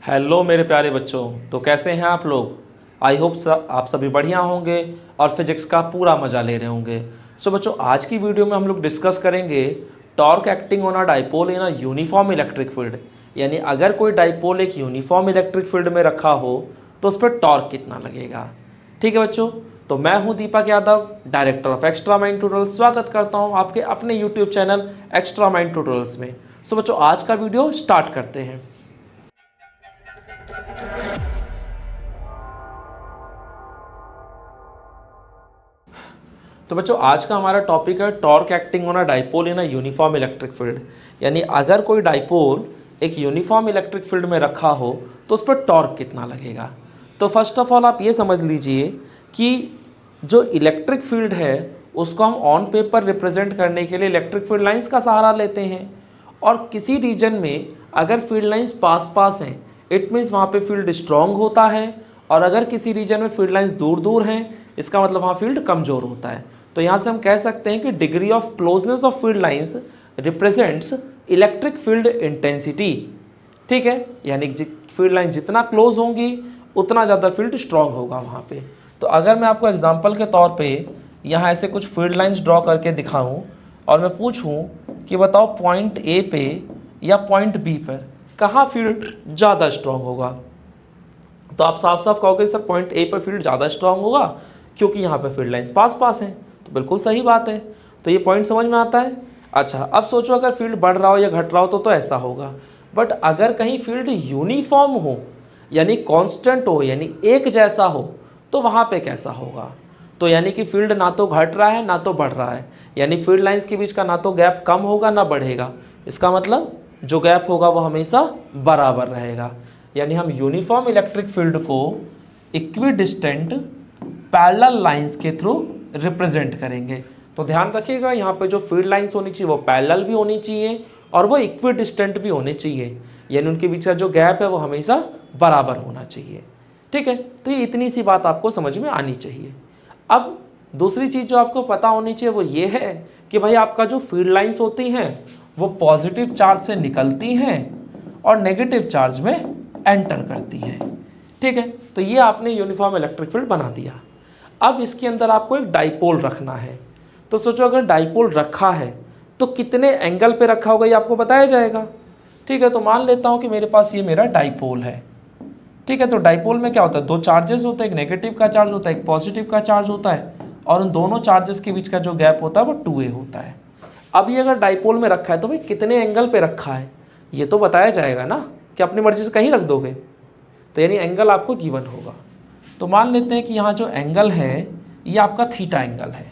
Hello मेरे प्यारे बच्चों। तो कैसे हैं आप लोग? आई होप आप सभी बढ़िया होंगे और फिजिक्स का पूरा मज़ा ले रहे होंगे। सो बच्चों, आज की वीडियो में हम लोग डिस्कस करेंगे torque acting on a dipole in a uniform electric field. यानी अगर कोई डाइपोल एक यूनिफॉर्म इलेक्ट्रिक फील्ड में रखा हो तो उस पर टॉर्क कितना लगेगा। ठीक है बच्चों, तो मैं हूं Deepak Yadav, director of extra mind tutorials. स्वागत करता हूं आपके अपने YouTube channel extra mind tutorials में। सो बच्चों, आज का वीडियो स्टार्ट करते हैं। तो बच्चों, आज का हमारा टॉपिक है torque acting on a dipole in a uniform electric field. यानी अगर कोई डाइपोल एक यूनिफॉर्म इलेक्ट्रिक फील्ड में रखा हो तो उस पर टॉर्क कितना लगेगा। तो फर्स्ट ऑफ ऑल आप ये समझ लीजिए कि जो इलेक्ट्रिक फील्ड है उसको हम ऑन पेपर रिप्रेजेंट करने के लिए इलेक्ट्रिक फील्ड लाइंस का सहारा लेते हैं। और किसी रीजन में अगर फील्ड लाइंस पास पास हैं, इट मीन्स वहाँ पे फील्ड स्ट्रॉन्ग होता है। और अगर किसी रीजन में फील्ड लाइंस दूर दूर हैं, इसका मतलब वहाँ फील्ड कमज़ोर होता है। तो यहाँ से हम कह सकते हैं कि degree of closeness of field lines represents electric field intensity. ठीक है, यानी फील्ड लाइन जितना क्लोज होंगी उतना ज़्यादा फील्ड स्ट्रॉन्ग होगा वहाँ पे। तो अगर मैं आपको एग्जांपल के तौर पे यहाँ ऐसे कुछ फील्ड लाइंस ड्रॉ करके दिखाऊं और मैं पूछूं कि बताओ पॉइंट ए पे या पॉइंट बी पर कहाँ फील्ड ज़्यादा स्ट्रॉन्ग होगा, तो आप साफ साफ कहोगे सर पॉइंट ए पर फील्ड ज़्यादा स्ट्रॉन्ग होगा क्योंकि यहाँ पे फील्ड लाइंस पास पास हैं। तो बिल्कुल सही बात है, तो ये पॉइंट समझ में आता है। अच्छा, अब सोचो अगर फील्ड बढ़ रहा हो या घट रहा हो तो ऐसा होगा। बट अगर कहीं फील्ड यूनिफॉर्म हो यानी कांस्टेंट हो यानी एक जैसा हो तो वहाँ पे कैसा होगा। तो यानी कि फील्ड ना तो घट रहा है ना तो बढ़ रहा है, यानी फील्ड लाइंस के बीच का ना तो गैप कम होगा ना बढ़ेगा। इसका मतलब जो गैप होगा वो हमेशा बराबर रहेगा। यानी हम यूनिफॉर्म इलेक्ट्रिक फील्ड को इक्विडिस्टेंट पैरेलल लाइंस के थ्रू रिप्रेजेंट करेंगे। तो ध्यान रखिएगा, यहाँ पे जो फील्ड लाइंस होनी चाहिए वो पैरेलल भी होनी चाहिए और वो इक्विडिस्टेंट भी होने चाहिए, यानी उनके बीच का जो गैप है वो हमेशा बराबर होना चाहिए। ठीक है, तो ये इतनी सी बात आपको समझ में आनी चाहिए। अब दूसरी चीज़ जो आपको पता होनी चाहिए वो ये है कि भाई आपका जो फील्ड लाइंस होती हैं वो पॉजिटिव चार्ज से निकलती हैं और नेगेटिव चार्ज में एंटर करती हैं। ठीक है, तो ये आपने यूनिफॉर्म इलेक्ट्रिक फील्ड बना दिया। अब इसके अंदर आपको एक डाइपोल रखना है। तो सोचो अगर डाइपोल रखा है तो कितने एंगल पे रखा होगा ये आपको बताया जाएगा। ठीक है, तो मान लेता हूँ कि मेरे पास ये मेरा डाइपोल है। ठीक है, तो डाइपोल में क्या होता है, दो चार्जेस होते हैं, एक नेगेटिव का चार्ज होता है एक पॉजिटिव का चार्ज होता है, और उन दोनों चार्जेस के बीच का जो गैप होता है वो 2a होता है। अब ये अगर डाइपोल में रखा है तो भाई कितने एंगल पे रखा है ये तो बताया जाएगा ना, कि अपनी मर्जी से कहीं रख दोगे। तो यानी एंगल आपको गिवन होगा। तो मान लेते हैं कि यहाँ जो एंगल है ये आपका थीटा एंगल है,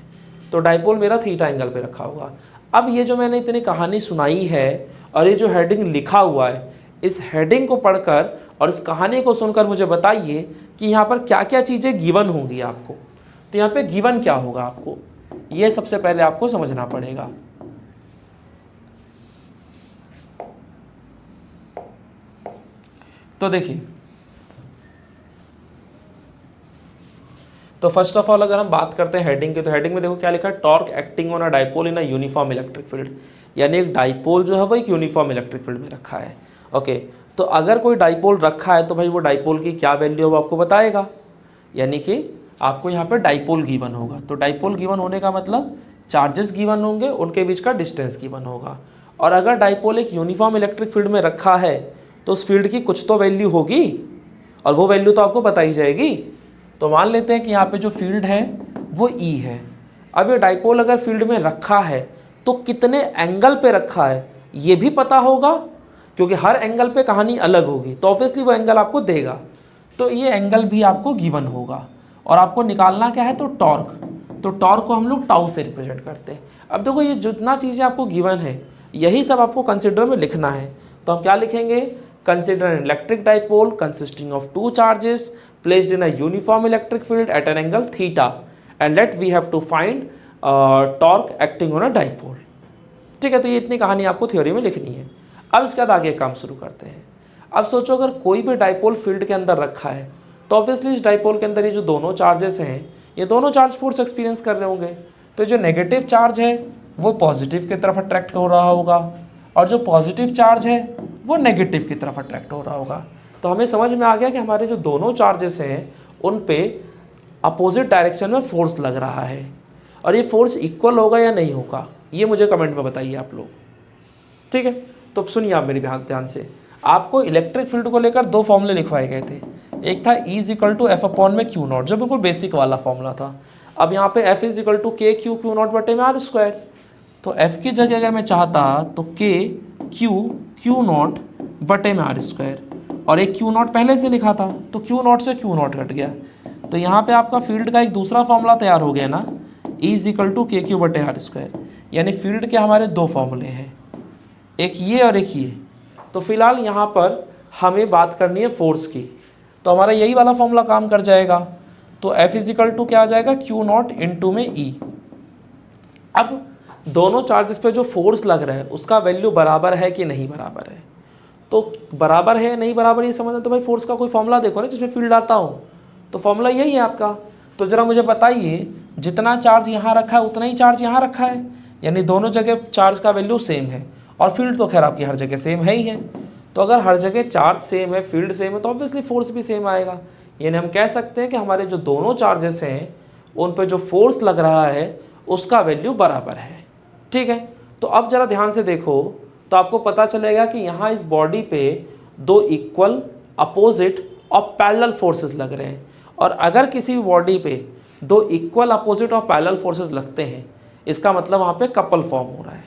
तो डाइपोल मेरा थीटा एंगल पे रखा होगा। अब ये जो मैंने इतनी कहानी सुनाई है और ये जो हेडिंग लिखा हुआ है, इस हेडिंग को पढ़कर और इस कहानी को सुनकर मुझे बताइए कि यहाँ पर क्या क्या चीज़ें गिवन होंगी आपको। तो यहाँ पे गिवन क्या होगा आपको, ये सबसे पहले आपको समझना पड़ेगा। तो देखिए, तो फर्स्ट ऑफ ऑल अगर हम बात करते हैं हेडिंग की, तो हेडिंग में देखो क्या लिखा है, torque acting on a dipole in a uniform electric field. यानी एक डाइपोल जो है वो एक यूनिफॉर्म इलेक्ट्रिक फील्ड में रखा है। ओके, तो अगर कोई डाइपोल रखा है तो भाई वो डाइपोल की क्या वैल्यू है वो आपको बताएगा। यानी कि आपको यहाँ पर डाइपोल गिवन होगा। तो डाइपोल गिवन होने का मतलब चार्जेस गिवन होंगे, उनके बीच का डिस्टेंस गिवन होगा। और अगर डाइपोल एक यूनिफॉर्म इलेक्ट्रिक फील्ड में रखा है तो उस फील्ड की कुछ तो वैल्यू होगी और वो वैल्यू तो आपको बताई जाएगी। तो मान लेते हैं कि यहाँ पे जो फील्ड है वो E है। अब ये डाइपोल अगर फील्ड में रखा है तो कितने एंगल पे रखा है ये भी पता होगा, क्योंकि हर एंगल पे कहानी अलग होगी तो ऑब्वियसली वो एंगल आपको देगा। तो ये एंगल भी आपको गिवन होगा और आपको निकालना क्या है, तो टॉर्क। तो टॉर्क को हम लोग टाउ से रिप्रेजेंट करते हैं। अब देखो ये जितना चीज़ें आपको गिवन है यही सब आपको कंसिडर में लिखना है। तो हम क्या लिखेंगे, consider an electric dipole consisting of two charges placed in a uniform electric field at an angle theta and let we have to find torque acting on a dipole। ठीक है, तो ये इतनी कहानी आपको थ्योरी में लिखनी है। अब इसके बाद आगे काम शुरू करते हैं। अब सोचो अगर कोई भी डाइपोल फील्ड के अंदर रखा है तो ऑब्वियसली इस डाइपोल के अंदर ये जो दोनों चार्जेस हैं ये दोनों चार्ज फोर्स एक्सपीरियंस कर रहे होंगे। तो जो नेगेटिव चार्ज है वो पॉजिटिव की तरफ अट्रैक्ट हो रहा होगा और जो पॉजिटिव चार्ज है वो नेगेटिव की तरफ अट्रैक्ट हो रहा होगा। तो हमें समझ में आ गया कि हमारे जो दोनों चार्जेस हैं उन पे अपोजिट डायरेक्शन में फोर्स लग रहा है, और ये फोर्स इक्वल होगा या नहीं होगा ये मुझे कमेंट में बताइए आप लोग। ठीक है, तो सुनिए आप मेरी ध्यान से। आपको इलेक्ट्रिक फील्ड को लेकर दो फॉर्मूले लिखवाए गए थे। एक था E is equal to F upon में क्यू नॉट, जो बिल्कुल बेसिक वाला फॉर्मूला था। अब यहाँ पे F इज इक्वल टू के क्यू क्यू नॉट बटे में आर स्क्वायर। तो F की जगह अगर मैं चाहता तो के क्यू क्यू नॉट बटे में आर स्क्वायर, और एक क्यू नॉट पहले से लिखा था तो क्यू नॉट से क्यू नॉट कट गया। तो यहाँ पे आपका फील्ड का एक दूसरा फॉर्मूला तैयार हो गया ना, E इज इक्वल टू के क्यू बटे आर स्क्वायर। यानी फील्ड के हमारे दो फॉर्मूले हैं, एक ये और एक ये। तो फिलहाल यहाँ पर हमें बात करनी है फोर्स की, तो हमारा यही वाला फॉर्मूला काम कर जाएगा। तो F इज इक्वल टू क्या आ जाएगा, क्यू नॉट इंटू में E। अब दोनों चार्जेस पे जो फोर्स लग रहा है उसका वैल्यू बराबर है कि नहीं बराबर है। तो बराबर है नहीं बराबर ये समझना, तो भाई फोर्स का कोई फॉर्मूला देखो ना जिसमें फील्ड आता हो, तो फॉर्मूला यही है आपका। तो ज़रा मुझे बताइए, जितना चार्ज यहाँ रखा है उतना ही चार्ज यहाँ रखा है, यानी दोनों जगह चार्ज का वैल्यू सेम है, और फील्ड तो खैर आपकी हर जगह सेम है ही है। तो अगर हर जगह चार्ज सेम है, फील्ड सेम है, तो ऑब्वियसली फोर्स भी सेम आएगा। यानी हम कह सकते हैं कि हमारे जो दोनों चार्जेस हैं उन पे जो फोर्स लग रहा है उसका वैल्यू बराबर है। ठीक है, तो अब ज़रा ध्यान से देखो तो आपको पता चलेगा कि यहाँ इस बॉडी पे दो इक्वल, अपोजिट और पैरेलल फोर्सेस लग रहे हैं। और अगर किसी भी बॉडी पे दो इक्वल, अपोजिट और पैरेलल फोर्सेस लगते हैं, इसका मतलब वहाँ पे कपल फॉर्म हो रहा है,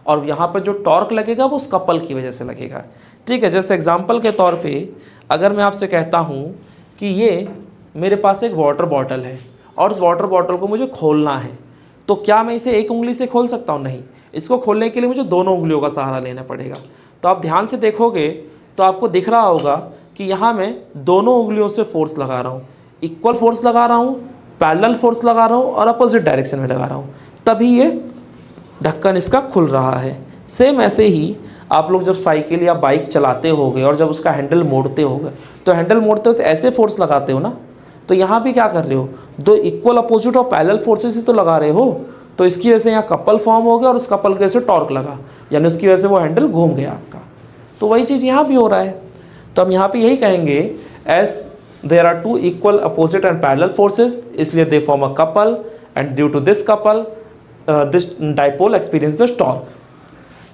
और यहाँ पे जो टॉर्क लगेगा वो उस कपल की वजह से लगेगा। ठीक है, जैसे एग्जांपल के तौर पे अगर मैं आपसे कहता हूँ कि ये मेरे पास एक वाटर बॉटल है और उस वाटर बॉटल को मुझे खोलना है, तो क्या मैं इसे एक उंगली से खोल सकता हूँ? नहीं, इसको खोलने के लिए मुझे दोनों उंगलियों का सहारा लेना पड़ेगा। तो आप ध्यान से देखोगे तो आपको दिख रहा होगा कि यहाँ मैं दोनों उंगलियों से फोर्स लगा रहा हूँ, इक्वल फोर्स लगा रहा हूँ, पैरेलल फोर्स लगा रहा हूँ और अपोजिट डायरेक्शन में लगा रहा हूँ, तभी ये ढक्कन इसका खुल रहा है। सेम ऐसे ही आप लोग जब साइकिल या बाइक चलाते होगे और जब उसका हैंडल मोड़ते होगे, तो हैंडल मोड़ते हो तो ऐसे फोर्स लगाते हो ना, तो यहाँ भी क्या कर रहे हो, दो इक्वल, अपोजिट और पैरेलल फोर्सेस ही तो लगा रहे हो। तो इसकी वजह से यहाँ कपल फॉर्म हो गया और उस कपल की वजह से टॉर्क लगा, यानी उसकी वजह से वो हैंडल घूम गया आपका। तो वही चीज़ यहाँ भी हो रहा है। तो हम यहाँ पे यही कहेंगे, as there are two equal, opposite and parallel forces, इसलिए they form a couple, and due to this couple this dipole experiences torque.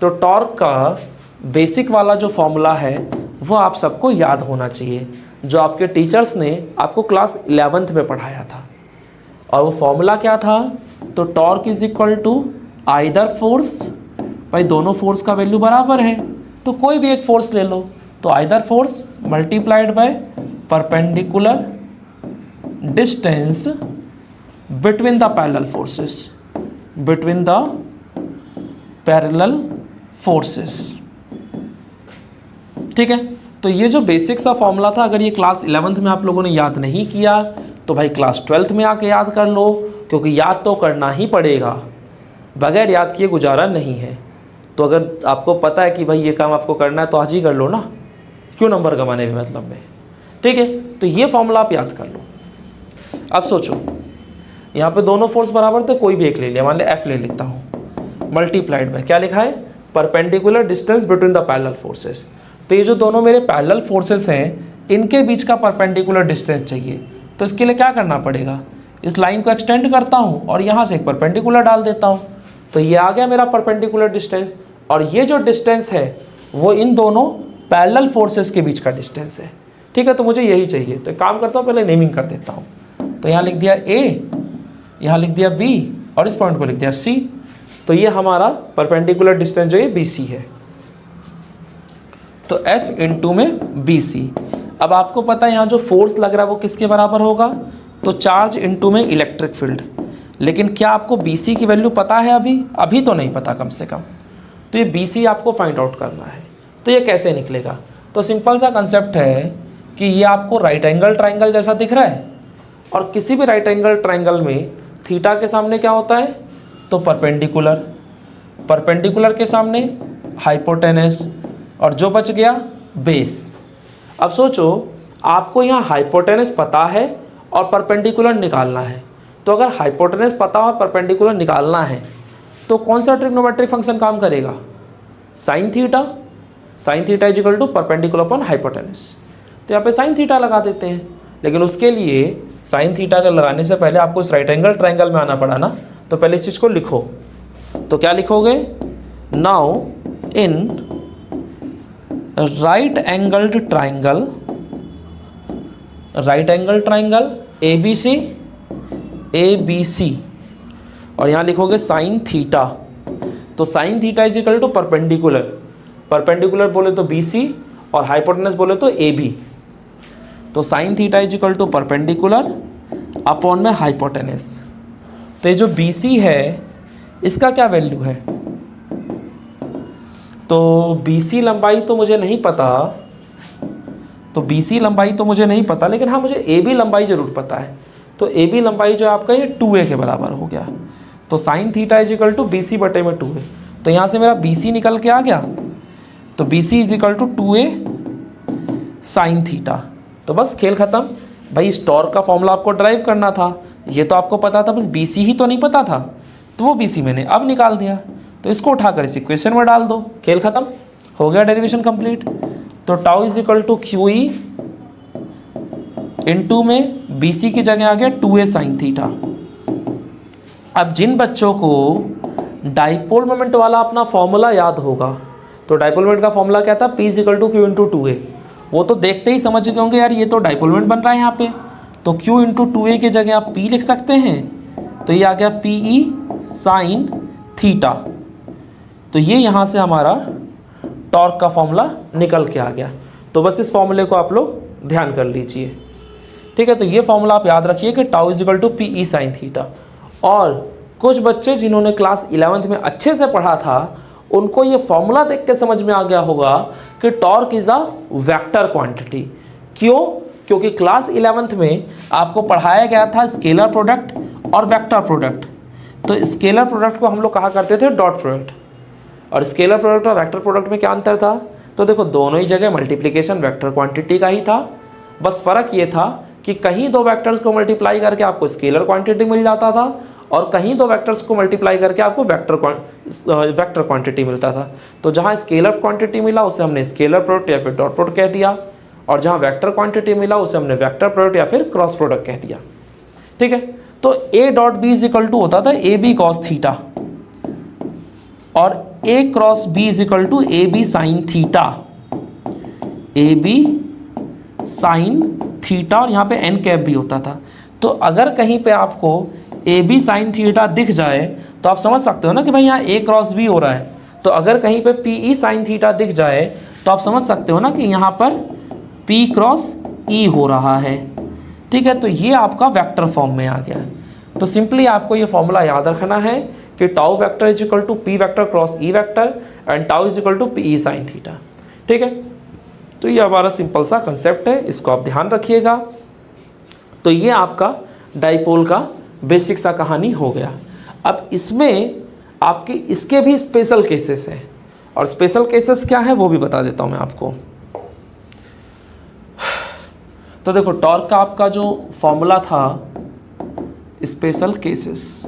तो टॉर्क का बेसिक वाला जो फॉर्मूला है वो आप सबको याद होना चाहिए, जो आपके टीचर्स ने आपको क्लास 11th में पढ़ाया था। और वो फॉर्मूला क्या था? तो torque is equal to either force, भाई दोनों फोर्स का वैल्यू बराबर है तो कोई भी एक फोर्स ले लो, तो either force multiplied by perpendicular distance between the parallel forces, between the parallel forces. ठीक है, तो ये जो बेसिक सा फॉर्मूला था, अगर ये क्लास 11th में आप लोगों ने याद नहीं किया तो भाई क्लास 12th में आके याद कर लो, क्योंकि याद तो करना ही पड़ेगा, बगैर याद किए गुजारा नहीं है। तो अगर आपको पता है कि भाई ये काम आपको करना है तो आज ही कर लो ना, क्यों नंबर कमाने में मतलब में। ठीक है, तो ये फॉर्मूला आप याद कर लो। अब सोचो, यहाँ पे दोनों फोर्स बराबर थे, कोई भी एक ले लिया, मान लिया F ले लेता हूँ, मल्टीप्लाइड बाय क्या लिखा है, perpendicular distance between the parallel forces. तो ये जो दोनों मेरे पैरेलल फोर्सेस हैं इनके बीच का परपेंडिकुलर डिस्टेंस चाहिए, तो इसके लिए क्या करना पड़ेगा, इस लाइन को एक्सटेंड करता हूँ और यहाँ से एक परपेंडिकुलर डाल देता हूँ, तो ये आ गया मेरा परपेंडिकुलर डिस्टेंस। और ये जो डिस्टेंस है वो इन दोनों पैरेलल फोर्सेस के बीच का डिस्टेंस है। ठीक है, तो मुझे यही चाहिए, तो एक काम करता हूँ, पहले नेमिंग कर देता हूँ। तो यहाँ लिख दिया A, यहाँ लिख दिया B और इस पॉइंट को लिख दिया C। तो ये हमारा परपेंडिकुलर डिस्टेंस जो है BC है, तो F इंटू में BC। अब आपको पता है यहाँ जो फोर्स लग रहा है वो किसके बराबर होगा, तो चार्ज इंटू में इलेक्ट्रिक फील्ड। लेकिन क्या आपको BC की वैल्यू पता है? अभी तो नहीं पता कम से कम। तो ये BC आपको फाइंड आउट करना है। तो ये कैसे निकलेगा? तो सिंपल सा कंसेप्ट है कि ये आपको राइट एंगल ट्राइंगल जैसा दिख रहा है, और किसी भी राइट एंगल ट्राइंगल में थीटा के सामने क्या होता है, तो परपेंडिकुलर, परपेंडिकुलर के सामने हाइपोटेनस, और जो बच गया बेस। अब सोचो, आपको यहाँ हाइपोटेनस पता है और परपेंडिकुलर निकालना है, तो अगर हाइपोटेनस पता और परपेंडिकुलर निकालना है तो कौन सा ट्रिग्नोमेट्रिक फंक्शन काम करेगा, sine theta. Sine theta is equal to perpendicular upon hypotenuse. तो यहाँ पे साइन थीटा लगा देते हैं। लेकिन उसके लिए साइन थीटा का लगाने से पहले आपको इस राइट एंगल ट्राइंगल में आना पड़ा ना, तो पहले इस चीज़ को लिखो। तो क्या लिखोगे, now in right angled triangle A B C और यहाँ लिखोगे साइन थीटा। तो sine theta is equal to perpendicular बोले तो बी सी और हाइपोटेनस बोले तो ए बी। तो sine theta is equal to perpendicular upon में हाइपोटेनस। तो ये जो बी सी है इसका क्या वैल्यू है, तो बी सी लंबाई तो मुझे नहीं पता, लेकिन हाँ मुझे ए बी लंबाई जरूर पता है। तो ए बी लंबाई जो आपका ये 2a के बराबर हो गया। तो sine theta is equal to B C बटे में 2a। तो यहाँ से मेरा बी सी निकल के आ गया, तो B C is equal to 2a sine theta. तो बस खेल खत्म भाई। इस टॉर्क का फॉर्मूला आपको ड्राइव करना था, ये तो आपको पता था, बस बी सी ही तो नहीं पता था, तो वो बी सी मैंने अब निकाल दिया। तो इसको उठाकर इस इक्वेशन में डाल दो, खेल खत्म, हो गया डेरिवेशन कंप्लीट। तो tau is equal to Q E into में बी सी की जगह आ गया 2a साइन थीटा। अब जिन बच्चों को डाइपोल मोमेंट वाला अपना फॉर्मूला याद होगा, तो डाइपोल मोमेंट का फॉर्मूला क्या था, P is equal to Q into 2a, वो तो देखते ही समझ गए होंगे यार ये तो डाइपोल मोमेंट बन रहा है यहाँ पे। तो Q इंटू 2a की जगह आप P लिख सकते हैं, तो ये आ गया PE साइन थीटा। तो ये यहाँ से हमारा टॉर्क का फॉर्मूला निकल के आ गया। तो बस इस फॉर्मूले को आप लोग ध्यान कर लीजिए, ठीक है। तो ये फॉर्मूला आप याद रखिए कि tau is equal to PE sine theta. और कुछ बच्चे जिन्होंने क्लास 11th में अच्छे से पढ़ा था, उनको ये फॉर्मूला देख के समझ में आ गया होगा कि torque is a vector quantity. क्यों? क्योंकि क्लास 11th में आपको पढ़ाया गया था स्केलर प्रोडक्ट और वेक्टर प्रोडक्ट। तो स्केलर प्रोडक्ट को हम लोग कहा करते थे डॉट प्रोडक्ट, और स्केलर प्रोडक्ट और वेक्टर प्रोडक्ट में क्या अंतर था, तो देखो दोनों ही जगह मल्टीप्लिकेशन वेक्टर क्वांटिटी का ही था। बस फर्क ये था कि कहीं दो वेक्टर्स को मल्टीप्लाई करके आपको स्केलर क्वांटिटी मिल जाता था, और कहीं दो वेक्टर्स को मल्टीप्लाई करके आपको वेक्टर क्वांटिटी मिलता था। तो जहाँ स्केलर क्वांटिटी मिला उसे हमने स्केलर प्रोडक्ट या फिर डॉट प्रोडक्ट कह दिया, और जहाँ वेक्टर क्वांटिटी मिला उसे हमने वेक्टर प्रोडक्ट या फिर क्रॉस प्रोडक्ट कह दिया, ठीक है। तो A dot B is equal to होता था ए बी कॉस थीटा, और A cross B is equal to A B sine theta, A B sine theta, और यहाँ पे एन कैप भी होता था। तो अगर कहीं पे आपको ए बी साइन थीटा दिख जाए तो आप समझ सकते हो ना कि भाई यहाँ ए क्रॉस बी हो रहा है। तो अगर कहीं पे पी ई साइन थीटा दिख जाए तो आप समझ सकते हो ना कि यहाँ पर पी क्रॉस ई हो रहा है, ठीक है। तो ये आपका वेक्टर फॉर्म में आ गया। तो सिंपली आपको ये फॉर्मूला याद रखना है कि tau vector is equal to P vector cross E vector and tau is equal to P E sine theta, ठीक है। तो ये हमारा सिंपल सा कंसेप्ट है, इसको आप ध्यान रखिएगा। तो ये आपका डाइपोल का बेसिक सा कहानी हो गया। अब इसमें आपके इसके भी स्पेशल केसेस हैं, और स्पेशल केसेस क्या है वो भी बता देता हूँ मैं आपको। तो देखो टॉर्क का आपका जो फॉर्मूला था स्पेशल केसेस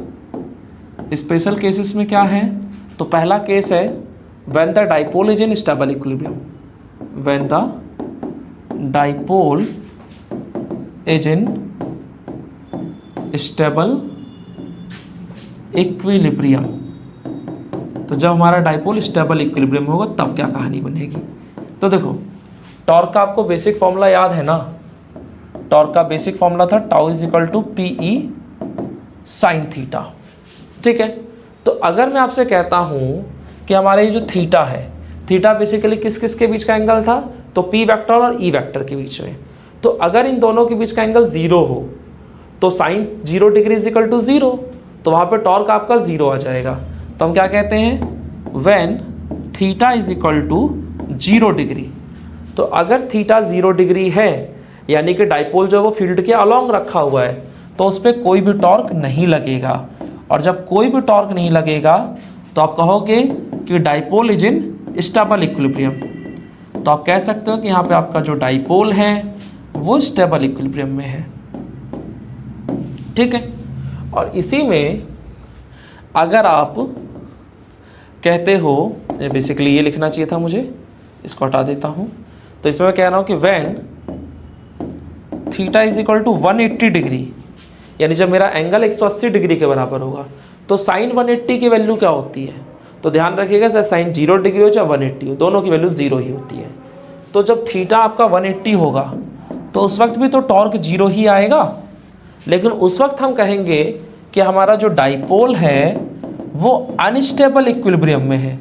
में क्या है, तो पहला केस है when the dipole is in stable equilibrium, when the dipole is in stable equilibrium. तो जब हमारा डाइपोल स्टेबल इक्विलिब्रियम होगा तब क्या कहानी बनेगी। तो देखो टॉर्क का आपको बेसिक फॉर्मूला याद है ना, टॉर्क का बेसिक फॉर्मूला था tau is equal to P E sine theta, ठीक है। तो अगर मैं आपसे कहता हूँ कि हमारा ये जो थीटा है, थीटा बेसिकली किस किस के बीच का एंगल था, तो पी वेक्टर और ई वेक्टर के बीच में। तो अगर इन दोनों के बीच का एंगल 0 हो तो sine 0 degree is equal to 0, तो वहाँ पे टॉर्क आपका 0 आ जाएगा। तो हम क्या कहते हैं, when theta is equal to 0 degree. तो अगर थीटा 0 डिग्री है यानी कि डाइपोल जो है वो फील्ड के अलोंग रखा हुआ है, तो उस पर कोई भी टॉर्क नहीं लगेगा। और जब कोई भी टॉर्क नहीं लगेगा तो आप कहोगे कि dipole is in stable equilibrium. तो आप कह सकते हो कि यहाँ पे आपका जो डाइपोल है वो स्टेबल इक्विलिब्रियम में है, ठीक है। और इसी में अगर आप कहते हो, बेसिकली ये लिखना चाहिए था मुझे, इसको हटा देता हूँ। तो इसमें मैं कह रहा हूँ कि when theta is equal to 180 degree, यानी जब मेरा एंगल 180 डिग्री के बराबर होगा तो साइन 180 की वैल्यू क्या होती है? तो ध्यान रखिएगा, चाहे साइन 0 डिग्री हो चाहे 180 हो, दोनों की वैल्यू 0 ही होती है। तो जब थीटा आपका 180 होगा तो उस वक्त भी तो टॉर्क 0 ही आएगा, लेकिन उस वक्त हम कहेंगे कि हमारा जो डाइपोल है वो अनस्टेबल इक्विलिब्रियम में है,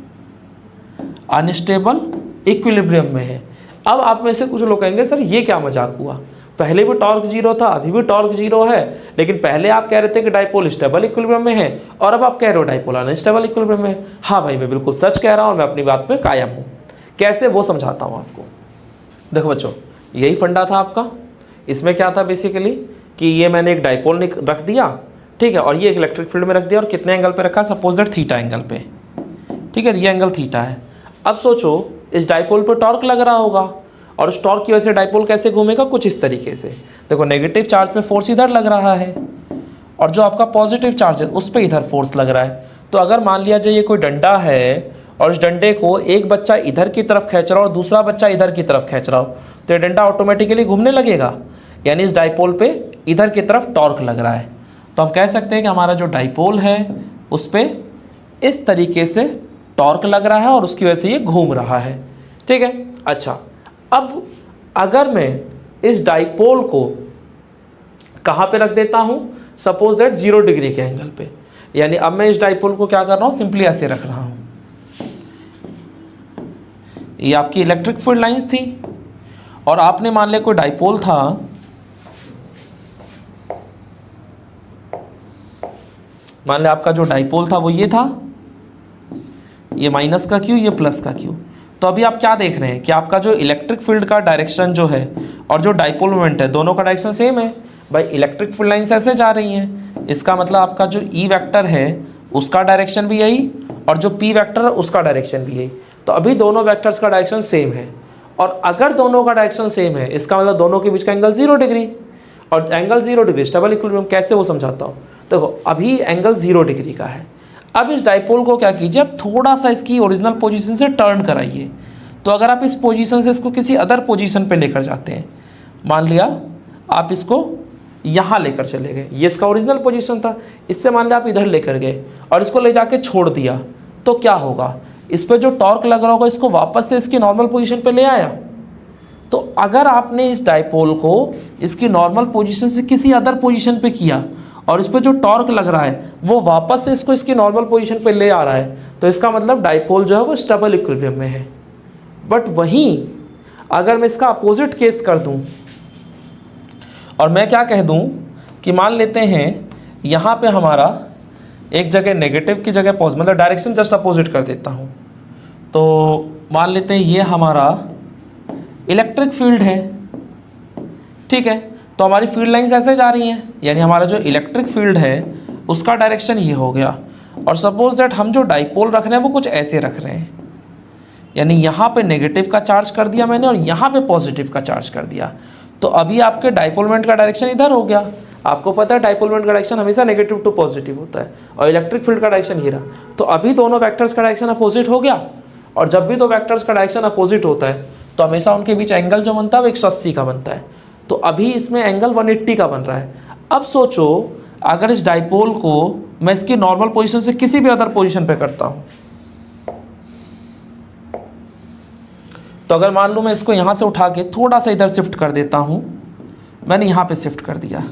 अनस्टेबल इक्विलिब्रियम में है। अब आप में से कुछ लोग कहेंगे सर ये क्या मजाक हुआ, पहले भी टॉर्क 0 था, अभी भी टॉर्क 0 है, लेकिन पहले आप कह रहे थे कि डाइपोल स्टेबल इक्विलिब्रियम में है और अब आप कह रहे हो डाइपोल अनस्टेबल इक्विलिब्रियम में है। हाँ भाई, मैं बिल्कुल सच कह रहा हूँ और मैं अपनी बात पे कायम हूँ। कैसे, वो समझाता हूँ आपको। देखो बच्चों, यही फंडा था आपका। इसमें क्या था बेसिकली कि ये मैंने एक डाइपोल रख दिया, ठीक है, और ये एक इलेक्ट्रिक फील्ड में रख दिया और कितने एंगल पे रखा, सपोज दैट थीटा एंगल पे, ठीक है, ये एंगल थीटा है। अब सोचो इस डाइपोल पे टॉर्क लग रहा होगा और उस टॉर्क की वजह से डाइपोल कैसे घूमेगा, कुछ इस तरीके से। देखो नेगेटिव चार्ज पे फोर्स इधर लग रहा है और जो आपका पॉजिटिव चार्ज है उस पर इधर फोर्स लग रहा है। तो अगर मान लिया जाए ये कोई डंडा है और इस डंडे को एक बच्चा इधर की तरफ खींच रहा हो और दूसरा बच्चा इधर की तरफ खींच रहा हो, तो ये डंडा ऑटोमेटिकली घूमने लगेगा, यानी इस डाइपोल पे इधर की तरफ टॉर्क लग रहा है। तो हम कह सकते हैं कि हमारा जो डाइपोल है उस पर इस तरीके से टॉर्क लग रहा है और उसकी वजह से ये घूम रहा है, ठीक है। अच्छा, अब अगर मैं इस डाइपोल को कहाँ पे रख देता हूँ, सपोज दैट 0 डिग्री के एंगल पे, यानी अब मैं इस डाइपोल को क्या कर रहा हूँ, सिंपली ऐसे रख रहा हूँ। ये आपकी इलेक्ट्रिक फील्ड लाइंस थी और आपने मान लिया कोई डाइपोल था, मान लिया आपका जो डाइपोल था वो ये था, ये माइनस का क्यू, ये प्लस का क्यू। तो अभी आप क्या देख रहे हैं कि आपका जो इलेक्ट्रिक फील्ड का डायरेक्शन जो है और जो डाइपोल मोमेंट है दोनों का डायरेक्शन सेम है। भाई इलेक्ट्रिक फील्ड लाइंस ऐसे जा रही हैं, इसका मतलब आपका जो ई वेक्टर है उसका डायरेक्शन भी यही और जो पी वेक्टर है उसका डायरेक्शन भी यही। तो अभी दोनों वेक्टर्स का डायरेक्शन सेम है और अगर दोनों का डायरेक्शन सेम है इसका मतलब दोनों के बीच का एंगल 0 डिग्री और एंगल 0 डिग्री स्टेबल इक्विलिब्रियम। कैसे, वो समझाता हूँ। देखो अभी एंगल 0 डिग्री का है। अब इस डाइपोल को क्या कीजिए, अब थोड़ा सा इसकी ओरिजिनल पोजीशन से टर्न कराइए। तो अगर आप इस पोजीशन से इसको किसी अदर पोजीशन पे लेकर जाते हैं, मान लिया आप इसको यहाँ लेकर चले गए, ये इसका ओरिजिनल पोजीशन था, इससे मान लिया आप इधर लेकर गए और इसको ले जाके छोड़ दिया, तो क्या होगा, इस पर जो टॉर्क लग रहा होगा इसको वापस से इसकी नॉर्मल पोजीशन पे ले आया। तो अगर आपने इस डाइपोल को इसकी नॉर्मल पोजीशन से किसी अदर पोजीशन पे किया और इस पर जो टॉर्क लग रहा है वो वापस से इसको इसकी नॉर्मल पोजीशन पे ले आ रहा है, तो इसका मतलब डाइपोल जो है वो स्टेबल इक्विलिब्रियम में है। बट वहीं अगर मैं इसका अपोजिट केस कर दूं और मैं क्या कह दूं कि मान लेते हैं यहाँ पे हमारा एक जगह नेगेटिव की जगह पॉजिटिव, मतलब डायरेक्शन जस्ट अपोजिट कर देता हूँ। तो मान लेते हैं ये हमारा इलेक्ट्रिक फील्ड है, ठीक है, तो हमारी फील्ड लाइंस ऐसे जा रही हैं, यानी हमारा जो इलेक्ट्रिक फील्ड है उसका डायरेक्शन ये हो गया। और सपोज दैट हम जो डाइपोल रख रहे हैं वो कुछ ऐसे रख रहे हैं, यानी यहाँ पे नेगेटिव का चार्ज कर दिया मैंने और यहाँ पे पॉजिटिव का चार्ज कर दिया। तो अभी आपके डाइपोल मोमेंट का डायरेक्शन इधर हो गया। आपको पता है डाइपोल मोमेंट का डायरेक्शन हमेशा नेगेटिव टू पॉजिटिव होता है और इलेक्ट्रिक फील्ड का डायरेक्शन ये रहा। तो अभी दोनों वेक्टर्स का डायरेक्शन अपोजिट हो गया और जब भी दो वेक्टर्स का डायरेक्शन अपोजिट होता है तो हमेशा उनके बीच एंगल जो बनता है वो 180 का बनता है। तो अभी इसमें एंगल 180 का बन रहा है। अब सोचो अगर इस डाइपोल को मैं इसकी नॉर्मल पोजीशन से किसी भी अदर पोजीशन पे करता हूँ, तो अगर मान लो मैं इसको यहाँ से उठा के थोड़ा सा इधर शिफ्ट कर देता हूँ, मैंने यहाँ पे शिफ्ट कर दिया,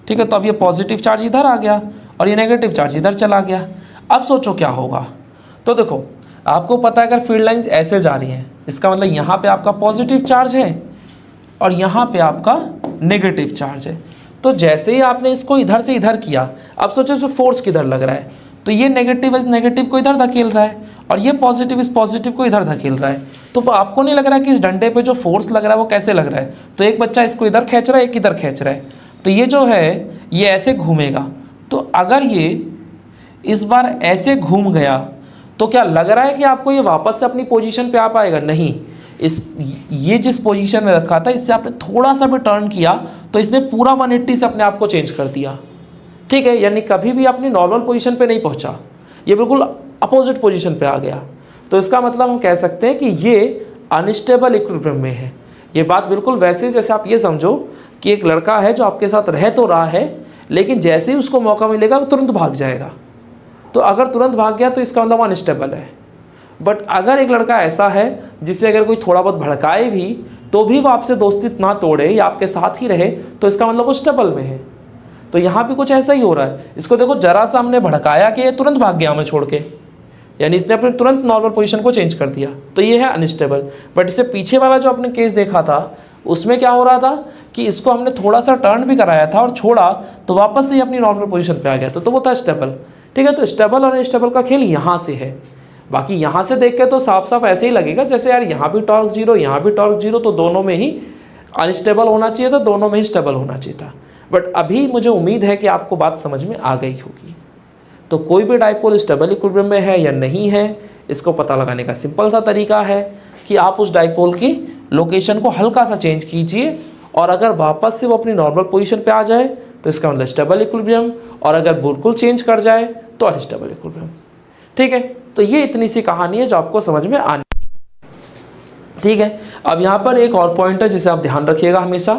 ठीक है, तो अब ये पॉजिटिव चार्ज इधर आ गया और ये नेगेटिव चार्ज इधर चला गया। अब सोचो क्या होगा। तो देखो आपको पता है अगर फील्ड लाइंस ऐसे जा रही हैं इसका मतलब यहाँ पे आपका पॉजिटिव चार्ज है और यहाँ पे आपका नेगेटिव चार्ज है। तो जैसे ही आपने इसको इधर से इधर किया, अब सोचो इसमें फोर्स किधर लग रहा है, तो ये नेगेटिव इस नेगेटिव को इधर धकेल रहा है और ये पॉजिटिव इस पॉजिटिव को इधर धकेल रहा है। तो आपको नहीं लग रहा है कि इस डंडे पे जो फोर्स लग रहा है वो कैसे लग रहा है, तो एक बच्चा इसको इधर खींच रहा है, एक इधर खींच रहा है, तो ये जो है ये ऐसे घूमेगा। तो अगर ये इस बार ऐसे घूम गया तो क्या लग रहा है कि आपको ये वापस से अपनी पोजीशन पे आ पाएगा? नहीं, ये जिस पोजीशन में रखा था इससे आपने थोड़ा सा भी टर्न किया तो इसने पूरा 180 से अपने आप को चेंज कर दिया, ठीक है, यानी कभी भी अपनी नॉर्मल पोजीशन पे नहीं पहुंचा, ये बिल्कुल अपोजिट पोजीशन पे आ गया। तो इसका मतलब हम कह सकते हैं कि ये अनस्टेबल इक्विलिब्रियम में है, ये बात बिल्कुल वैसे जैसे आप ये समझो कि एक लड़का है जो आपके साथ रह तो रहा है, लेकिन जैसे ही उसको मौका मिलेगा वो तुरंत भाग जाएगा। तो अगर तुरंत भाग गया तो इसका मतलब अनस्टेबल है। बट अगर एक लड़का ऐसा है जिससे अगर कोई थोड़ा बहुत भड़काए भी तो भी वो आपसे दोस्ती ना तोड़े या आपके साथ ही रहे, तो इसका मतलब वो स्टेबल में है। तो यहाँ भी कुछ ऐसा ही हो रहा है। इसको देखो, जरा सा हमने भड़काया कि ये तुरंत भाग गया हमें छोड़ के, यानी इसने अपने तुरंत नॉर्मल पोजीशन को चेंज कर दिया, तो ये है अनस्टेबल। बट इससे पीछे वाला जो आपने केस देखा था उसमें क्या हो रहा था कि इसको हमने थोड़ा सा टर्न भी कराया था और छोड़ा तो वापस से ये अपनी नॉर्मल पोजीशन पे आ गया, तो वो था स्टेबल। ठीक है, तो स्टेबल और अनस्टेबल का खेल यहाँ से है। बाकी यहाँ से देख के तो साफ साफ ऐसे ही लगेगा जैसे यार यहाँ भी टॉर्क जीरो, यहाँ भी टॉर्क जीरो, तो दोनों में ही अनस्टेबल होना चाहिए था, दोनों में ही स्टेबल होना चाहिए था। बट अभी मुझे उम्मीद है कि आपको बात समझ में आ गई होगी। तो कोई भी डाइपोल स्टेबल इक्विलिब्रियम में है या नहीं है, इसको पता लगाने का सिंपल सा तरीका है कि आप उस डाइपोल की लोकेशन को हल्का सा चेंज कीजिए, और अगर वापस से वो अपनी नॉर्मल पोजीशन पे आ जाए तो इसका मतलब स्टेबल इक्विलिब्रियम, और अगर बिल्कुल चेंज कर जाए तो अनस्टेबल इक्विलिब्रियम। ठीक है, तो ये इतनी सी कहानी है जो आपको समझ में आनी। ठीक है, अब यहाँ पर एक और पॉइंट है जिसे आप ध्यान रखिएगा हमेशा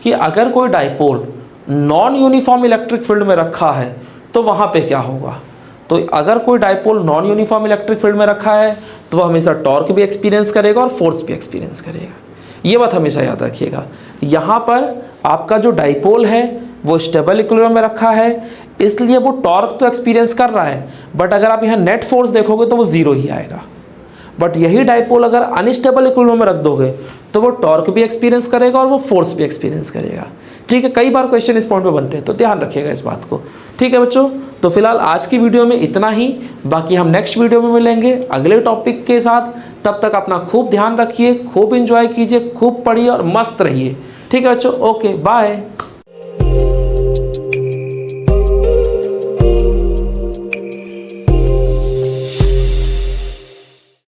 कि अगर कोई dipole non uniform electric field में रखा है तो वहाँ पे क्या होगा। तो अगर कोई dipole non uniform electric field में रखा है तो वह हमेशा टॉर्क भी एक्सपीरियंस करेगा और फोर्स भी एक्सपीरियंस करेगा। ये बात हमेशा याद रखिएगा। यहाँ पर आपका जो डाइपोल है वो स्टेबल इक्विलिब्रियम में रखा है, इसलिए वो टॉर्क तो एक्सपीरियंस कर रहा है, बट अगर आप यहाँ नेट फोर्स देखोगे तो वो जीरो ही आएगा। बट यही डाइपोल अगर अनस्टेबल इक्विलिब्रियम में रख दोगे तो वो टॉर्क भी एक्सपीरियंस करेगा और वो फोर्स भी एक्सपीरियंस करेगा। ठीक है, कई बार क्वेश्चन इस पॉइंट पे बनते हैं, तो ध्यान रखिएगा इस बात को। ठीक है बच्चों, तो फिलहाल आज की वीडियो में इतना ही। बाकी हम नेक्स्ट वीडियो में मिलेंगे अगले टॉपिक के साथ। तब तक अपना खूब ध्यान रखिए, खूब इंजॉय कीजिए, खूब पढ़िए और मस्त रहिए। ठीक है बच्चों, ओके बाय।